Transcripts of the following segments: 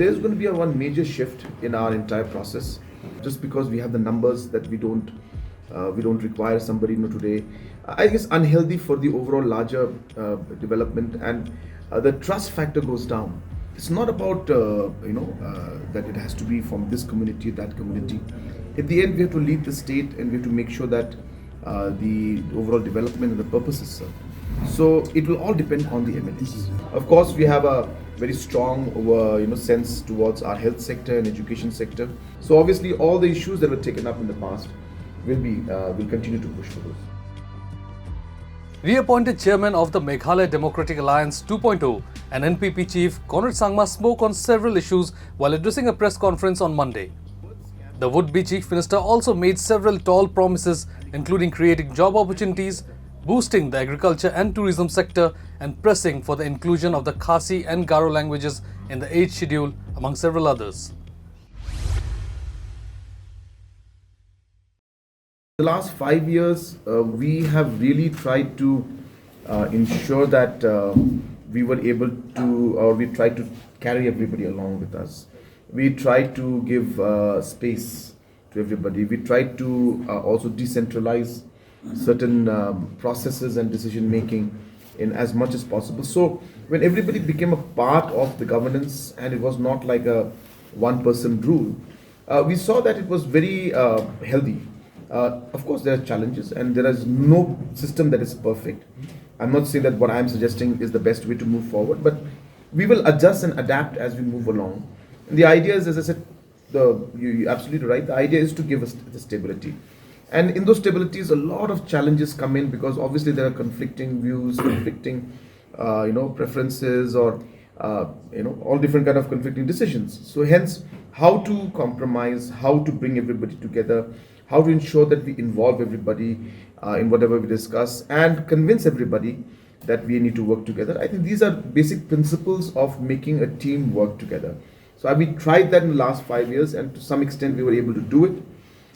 there's going to be one major shift in our entire process, just because we have the numbers that we don't require somebody today. I guess unhealthy for the overall larger development, and the trust factor goes down. It's not about that it has to be from this community, that community. At the end, we have to lead the state, and we have to make sure that the overall development and the purpose is served. So it will all depend on the MLAs. Of course, we have a very strong sense towards our health sector and education sector. So obviously, all the issues that were taken up in the past will continue to push for those. Reappointed chairman of the Meghalaya Democratic Alliance 2.0 and NPP chief Conrad Sangma spoke on several issues while addressing a press conference on Monday. The would-be chief minister also made several tall promises, including creating job opportunities, boosting the agriculture and tourism sector, and pressing for the inclusion of the Khasi and Garo languages in the 8th schedule, among several others. The last 5 years, we have really tried to ensure that we were able to, or we tried to carry everybody along with us. We tried to give space to everybody. We tried to also decentralize certain processes and decision making in as much as possible. So when everybody became a part of the governance, and it was not like a one-person rule, we saw that it was very healthy. Of course, there are challenges, and there is no system that is perfect. I'm not saying that what I'm suggesting is the best way to move forward, but we will adjust and adapt as we move along. And the idea is, as I said, you're absolutely right. The idea is to give us the stability. And in those stabilities, a lot of challenges come in, because obviously there are conflicting views, conflicting, preferences, or all different kind of conflicting decisions. So hence, how to compromise, how to bring everybody together, how to ensure that we involve everybody in whatever we discuss, and convince everybody that we need to work together. I think these are basic principles of making a team work together. So we tried that in the last 5 years, and to some extent we were able to do it.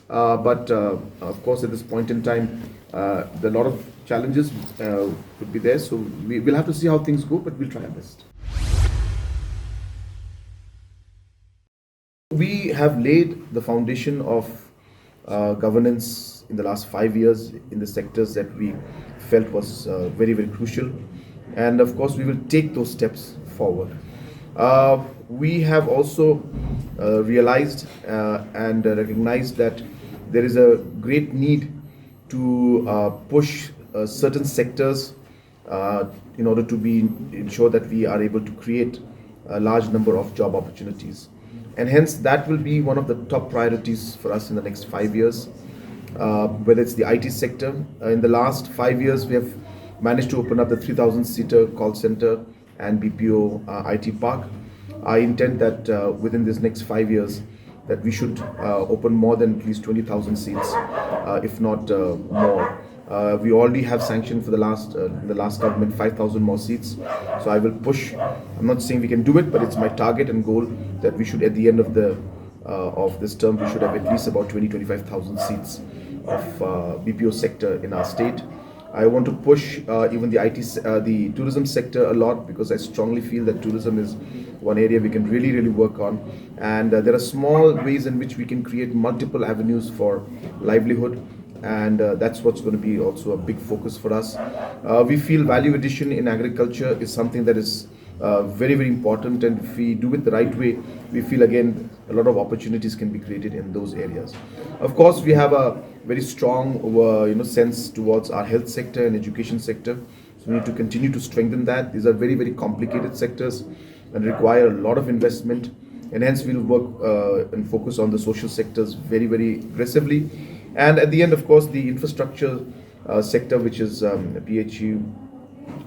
But of course, at this point in time, there are a lot of challenges could be there. So we will have to see how things go, but we'll try our best. We have laid the foundation of governance in the last 5 years in the sectors that we felt was very, very crucial. And of course, we will take those steps forward. We have also realized and recognized that there is a great need to push certain sectors in order to ensure that we are able to create a large number of job opportunities. And hence, that will be one of the top priorities for us in the next 5 years, whether it's the IT sector. In the last 5 years, we have managed to open up the 3,000-seater call center and BPO IT park. I intend that within this next 5 years, that we should open more than at least 20,000 seats, if not more. We already have sanctioned for the last government 5,000 more seats. So I will push. I'm not saying we can do it, but it's my target and goal that we should, at the end of this term, we should have at least about 25,000 seats of BPO sector in our state. I want to push even the tourism sector a lot, because I strongly feel that tourism is one area we can really, really work on. And there are small ways in which we can create multiple avenues for livelihood. And that's what's going to be also a big focus for us. We feel value addition in agriculture is something that is very, very important, and if we do it the right way, we feel again a lot of opportunities can be created in those areas. Of course, we have a very strong sense towards our health sector and education sector, so we need to continue to strengthen that. These are very, very complicated sectors and require a lot of investment, and hence we'll work and focus on the social sectors very, very aggressively. And at the end, of course, the infrastructure sector, which is PHU,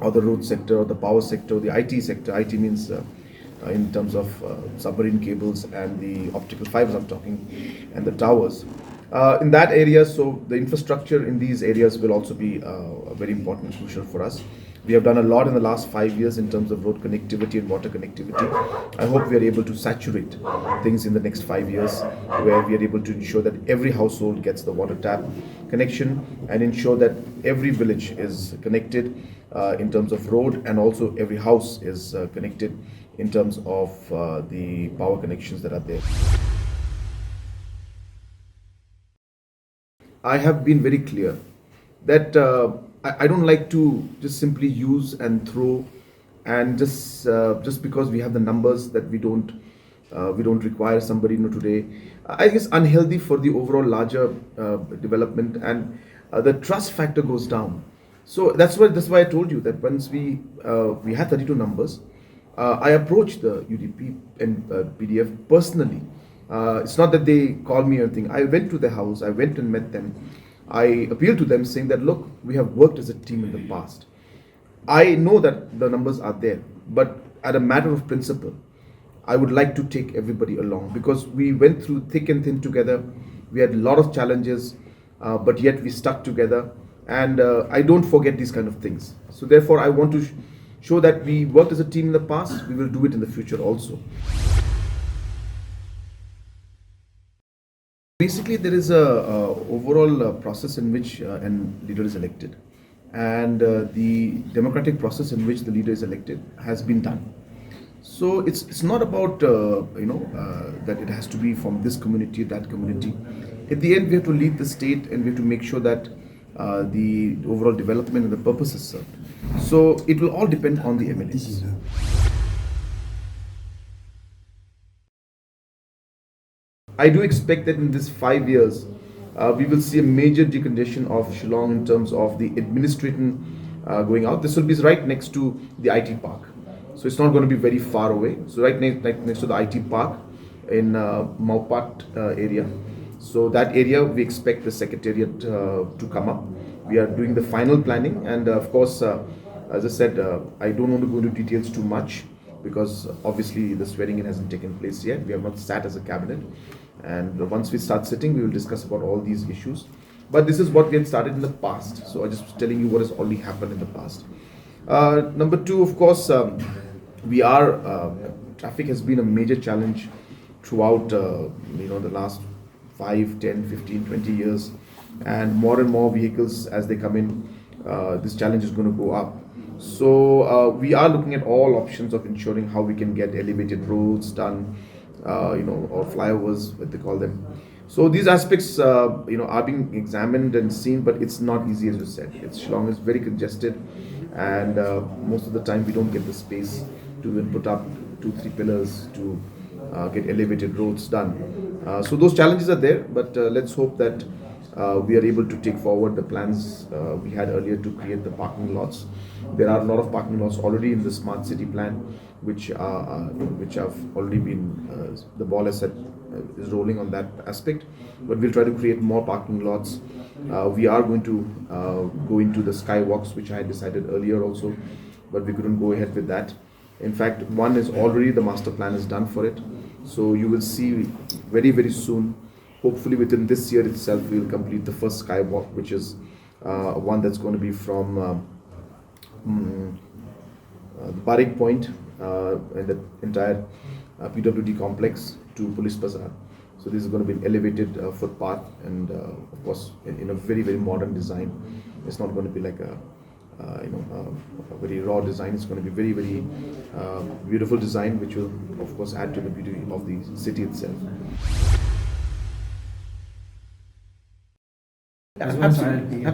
or the road sector, or the power sector, or the IT sector. IT means in terms of submarine cables and the optical fibers I'm talking, and the towers. In that area, so the infrastructure in these areas will also be very important and crucial for us. We have done a lot in the last 5 years in terms of road connectivity and water connectivity. I hope we are able to saturate things in the next 5 years, where we are able to ensure that every household gets the water tap connection, and ensure that every village is connected in terms of road, and also every house is connected in terms of the power connections that are there. I have been very clear that I don't like to just simply use and throw, and just because we have the numbers that we don't require somebody today. I think it's unhealthy for the overall larger development, and the trust factor goes down. So that's why I told you that once we had 32 numbers, I approached the UDP and PDF personally. It's not that they called me or anything. I went to their house, I went and met them. I appealed to them saying that, look, we have worked as a team in the past. I know that the numbers are there, but at a matter of principle, I would like to take everybody along because we went through thick and thin together. We had a lot of challenges, but yet we stuck together. And I don't forget these kind of things. So therefore, I want to show that we worked as a team in the past. We will do it in the future also. Basically, there is a overall process in which a leader is elected, and the democratic process in which the leader is elected has been done. So it's not about that it has to be from this community, that community. At the end, we have to lead the state, and we have to make sure that the overall development and the purpose is served. So it will all depend on the MLAs. I do expect that in this 5 years, we will see a major decongestion of Shillong in terms of the administration going out. This will be right next to the IT park. So it's not going to be very far away. So right next to the IT park in Maupat area. So that area, we expect the secretariat to come up. We are doing the final planning, and of course, as I said, I don't want to go into details too much because obviously the swearing in hasn't taken place yet. We have not sat as a cabinet, and once we start sitting, we will discuss about all these issues. But this is what we had started in the past. So I'm just telling you what has already happened in the past. Number two, of course, traffic has been a major challenge throughout the last 5, 10, 15, 20 years, and more vehicles as they come in, this challenge is going to go up. So we are looking at all options of ensuring how we can get elevated roads done, or flyovers, what they call them. So these aspects, are being examined and seen, but it's not easy, as you said. Shillong is very congested, and most of the time we don't get the space to even put up 2-3 pillars to get elevated roads done. So those challenges are there, but let's hope that we are able to take forward the plans we had earlier to create the parking lots. There are a lot of parking lots already in the smart city plan, which have already been the ball is is rolling on that aspect. But we'll try to create more parking lots. We are going to go into the skywalks, which I had decided earlier also, but we couldn't go ahead with that. In fact, one is already, the master plan is done for it. So you will see very, very soon, hopefully within this year itself, we will complete the first skywalk, which is one that's going to be from the Barik Point and the entire PWD complex to Police Bazaar. So this is going to be an elevated footpath, and of course in a very, very modern design. It's not going to be like a very raw design. It's going to be very, very beautiful design, which will of course add to the beauty of the city itself. Absolutely.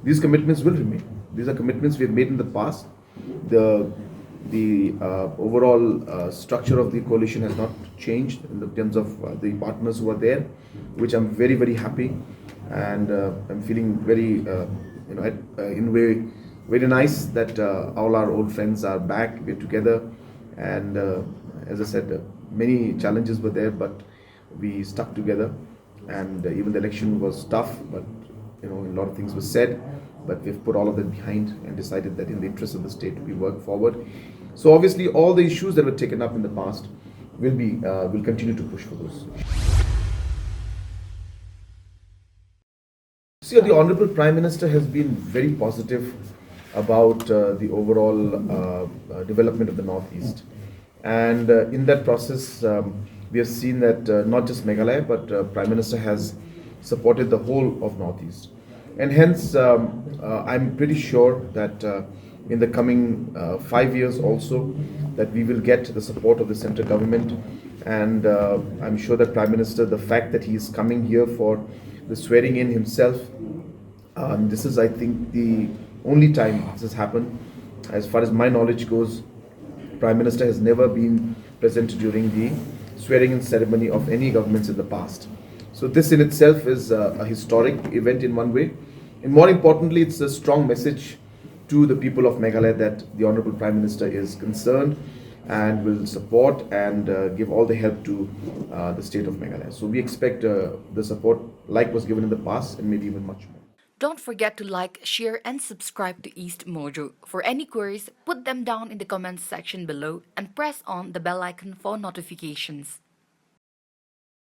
These commitments will remain. These are commitments we have made in the past. The overall structure of the coalition has not changed in the terms of the partners who are there, which I'm very, very happy, and I'm feeling very in a way very nice that all our old friends are back, we're together, and as I said, many challenges were there, but we stuck together, and even the election was tough, but a lot of things were said, but we've put all of that behind and decided that in the interest of the state we work forward. So obviously all the issues that were taken up in the past will continue to push for those. See, the Honorable Prime Minister has been very positive about the overall development of the Northeast. And in that process, we have seen that not just Meghalaya, but Prime Minister has supported the whole of Northeast. And hence, I'm pretty sure that in the coming 5 years also, that we will get the support of the central government. And I'm sure that Prime Minister, the fact that he is coming here for the swearing in himself, this is, I think, the only time this has happened. As far as my knowledge goes, Prime Minister has never been present during the swearing-in ceremony of any governments in the past. So this in itself is a historic event in one way. And more importantly, it's a strong message to the people of Meghalaya that the Honorable Prime Minister is concerned and will support and give all the help to the state of Meghalaya. So we expect the support like was given in the past and maybe even much more. Don't forget to like, share, and subscribe to East Mojo. For any queries, put them down in the comments section below and press on the bell icon for notifications.